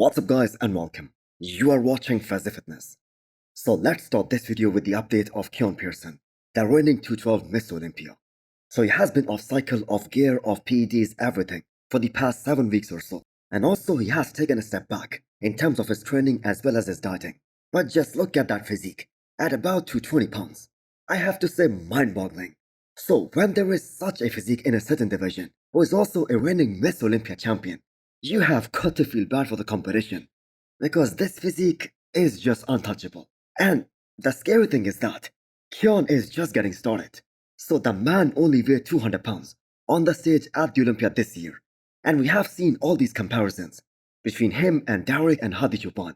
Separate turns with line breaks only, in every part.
What's up guys and welcome. You are watching Fazi Fitness. So let's start this video with the update of Keone Pearson, the reigning 212 Miss Olympia. So he has been off cycle of gear, of PEDs, everything for the past 7 weeks or so. And also he has taken a step back in terms of his training as well as his dieting. But just look at that physique at about 220 pounds. I have to say mind-boggling. So when there is such a physique in a certain division, who is also a reigning Miss Olympia champion, you have got to feel bad for the competition, because this physique is just untouchable. And the scary thing is that Keone is just getting started. So the man only weighed 200 pounds on the stage at the Olympia this year. And we have seen all these comparisons between him and Derek and Hadi Choopan.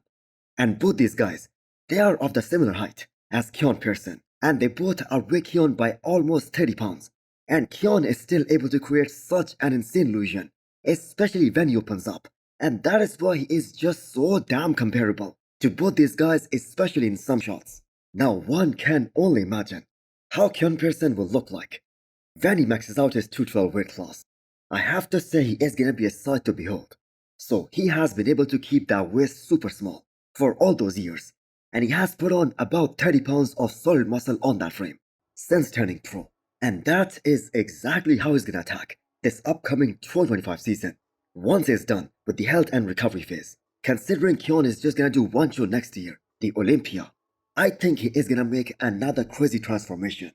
And both these guys, they are of the similar height as Keone Pearson. And they both outweigh Keone by almost 30 pounds. And Keone is still able to create such an insane illusion, especially when he opens up. And that is why he is just so damn comparable to both these guys, especially in some shots. Now one can only imagine how Keone Pearson will look like when he maxes out his 212 weight class. I have to say he is gonna be a sight to behold. So he has been able to keep that waist super small for all those years. And he has put on about 30 pounds of solid muscle on that frame since turning pro. And that is exactly how he's gonna attack this upcoming 2025 season once he's done with the health and recovery phase. Considering Keone is just gonna do one show next year, the Olympia, I think he is gonna make another crazy transformation.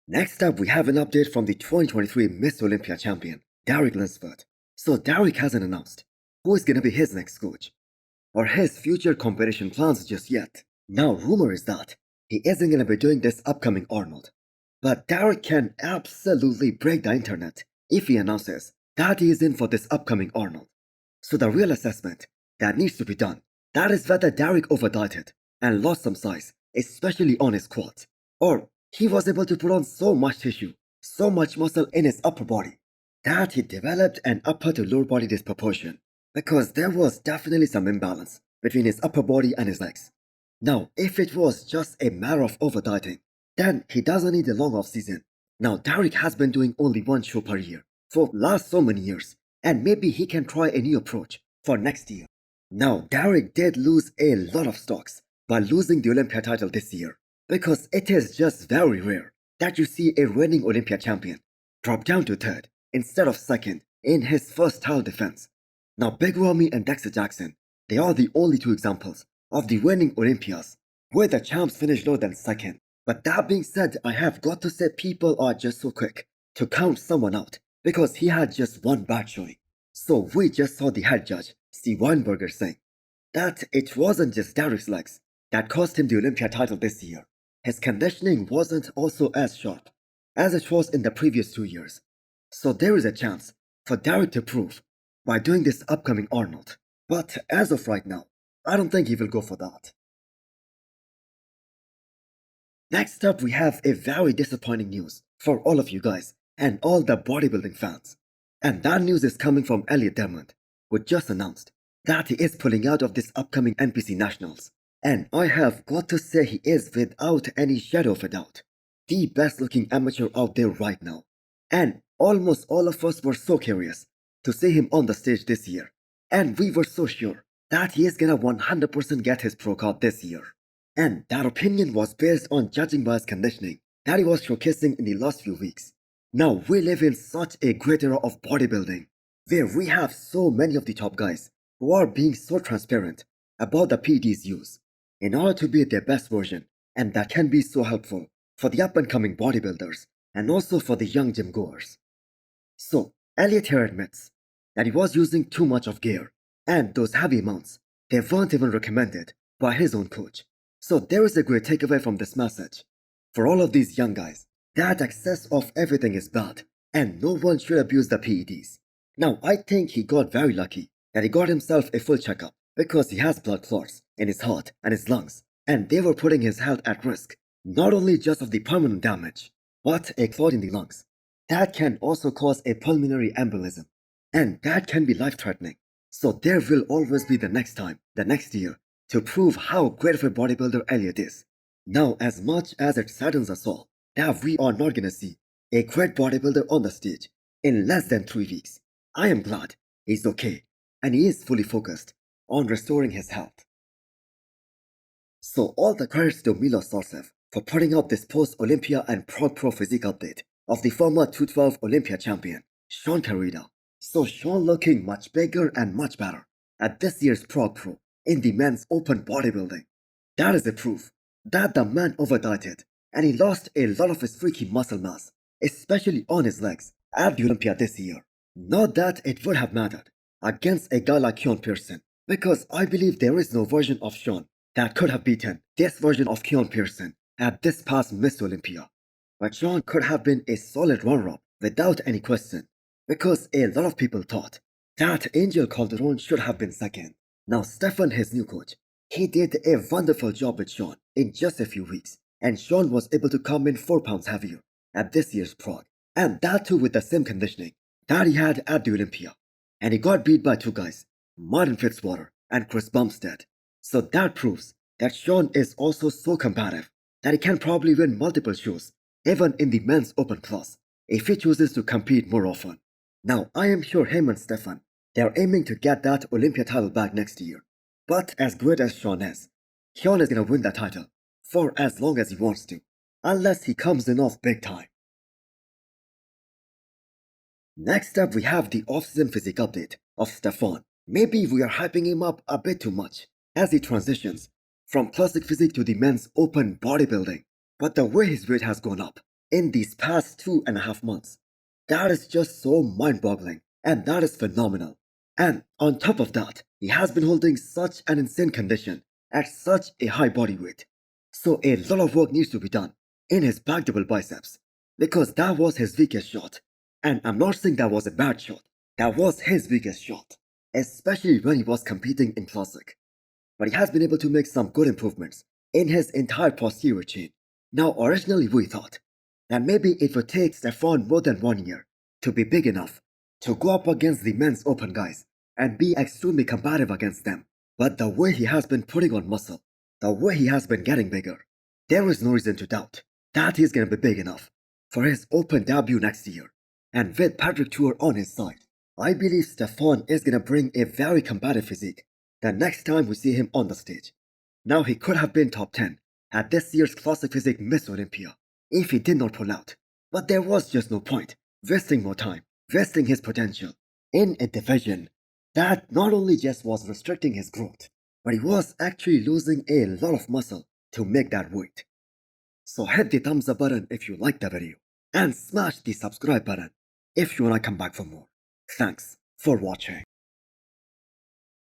Next up, we have an update from the 2023 Miss Olympia champion, Derek Lunsford. So Derek hasn't announced who is gonna be his next coach or his future competition plans just yet. Now rumor is that he isn't gonna be doing this upcoming Arnold. But Derek can absolutely break the internet if he announces that he is in for this upcoming Arnold. So the real assessment that needs to be done, that is whether Derek overdieted and lost some size, especially on his quads, or he was able to put on so much tissue, so much muscle in his upper body, that he developed an upper to lower body disproportion, because there was definitely some imbalance between his upper body and his legs. Now, if it was just a matter of overdieting, then he doesn't need a long off season. Now, Derek has been doing only one show per year for last so many years, and maybe he can try a new approach for next year. Now, Derek did lose a lot of stocks by losing the Olympia title this year, because it is just very rare that you see a reigning Olympia champion drop down to third instead of second in his first title defense. Now, Big Ramy and Dexter Jackson, they are the only two examples of the reigning Olympias where the champs finished lower than second. But that being said, I have got to say people are just so quick to count someone out because he had just one bad showing. So we just saw the head judge, Steve Weinberger, saying that it wasn't just Derek's legs that cost him the Olympia title this year. His conditioning wasn't also as sharp as it was in the previous 2 years. So there is a chance for Derek to prove by doing this upcoming Arnold. But as of right now, I don't think he will go for that. Next up, we have a very disappointing news for all of you guys and all the bodybuilding fans. And that news is coming from Elliot, who just announced that he is pulling out of this upcoming NPC Nationals. And I have got to say he is, without any shadow of a doubt, the best looking amateur out there right now. And almost all of us were so curious to see him on the stage this year. And we were so sure that he is gonna 100% get his pro card this year. And that opinion was based on judging by his conditioning that he was showcasing in the last few weeks. Now we live in such a great era of bodybuilding, where we have so many of the top guys who are being so transparent about the PEDs use in order to be their best version, and that can be so helpful for the up and coming bodybuilders and also for the young gym goers. So Elliot here admits that he was using too much of gear, and those heavy amounts, they weren't even recommended by his own coach. So there is a great takeaway from this message for all of these young guys, that excess of everything is bad and no one should abuse the PEDs. Now I think he got very lucky that he got himself a full checkup, because he has blood clots in his heart and his lungs, and they were putting his health at risk, not only just of the permanent damage, but a clot in the lungs. That can also cause a pulmonary embolism, and that can be life-threatening. So there will always be the next time, the next year, to prove how great of a bodybuilder Elliot is. Now, as much as it saddens us all that we are not gonna see a great bodybuilder on the stage in less than 3 weeks. I am glad he's okay and he is fully focused on restoring his health. So all the credits to Milos Sarcev for putting up this post-Olympia and pro physique update of the former 212 Olympia champion, Shaun. So Shaun looking much bigger and much better at this year's Pro in the men's open bodybuilding. That is a proof that the man overdieted and he lost a lot of his freaky muscle mass, especially on his legs, at the Olympia this year. Not that it would have mattered against a guy like Keone Pearson, because I believe there is no version of Shaun that could have beaten this version of Keone Pearson at this past Miss Olympia. But Shaun could have been a solid runner-up without any question, because a lot of people thought that Angel Calderon should have been second. Now Stephane, his new coach, he did a wonderful job with Shaun in just a few weeks, and Shaun was able to come in 4 pounds heavier at this year's Prague, and that too with the same conditioning that he had at the Olympia. And he got beat by 2 guys, Martin Fitzwater and Chris Bumstead. So that proves that Shaun is also so combative that he can probably win multiple shows, even in the men's open class, if he chooses to compete more often. Now, I am sure him and Stephane, they are aiming to get that Olympia title back next year. But as great as Shaun is gonna win the title for as long as he wants to, unless he comes in off big time. Next up, we have the off-season physique update of Stephane. Maybe we are hyping him up a bit too much as he transitions from classic physique to the men's open bodybuilding. But the way his weight has gone up in these past 2.5 months, that is just so mind-boggling, and that is phenomenal. And on top of that, he has been holding such an insane condition at such a high body weight. So a lot of work needs to be done in his back double biceps, because that was his weakest shot. And I'm not saying that was a bad shot, that was his weakest shot, especially when he was competing in classic. But he has been able to make some good improvements in his entire posterior chain. Now originally we thought that maybe it would take Stephane more than 1 year to be big enough to go up against the men's open guys and be extremely combative against them. But the way he has been putting on muscle, the way he has been getting bigger, there is no reason to doubt that he's gonna be big enough for his open debut next year. And with Patrick Tour on his side, I believe Stephane is gonna bring a very combative physique the next time we see him on the stage. Now he could have been top 10 at this year's classic physique Miss Olympia if he did not pull out. But there was just no point wasting more time, wasting his potential in a division that not only just was restricting his growth, but he was actually losing a lot of muscle to make that weight. So hit the thumbs up button if you liked the video, and smash the subscribe button if you wanna come back for more. Thanks for watching.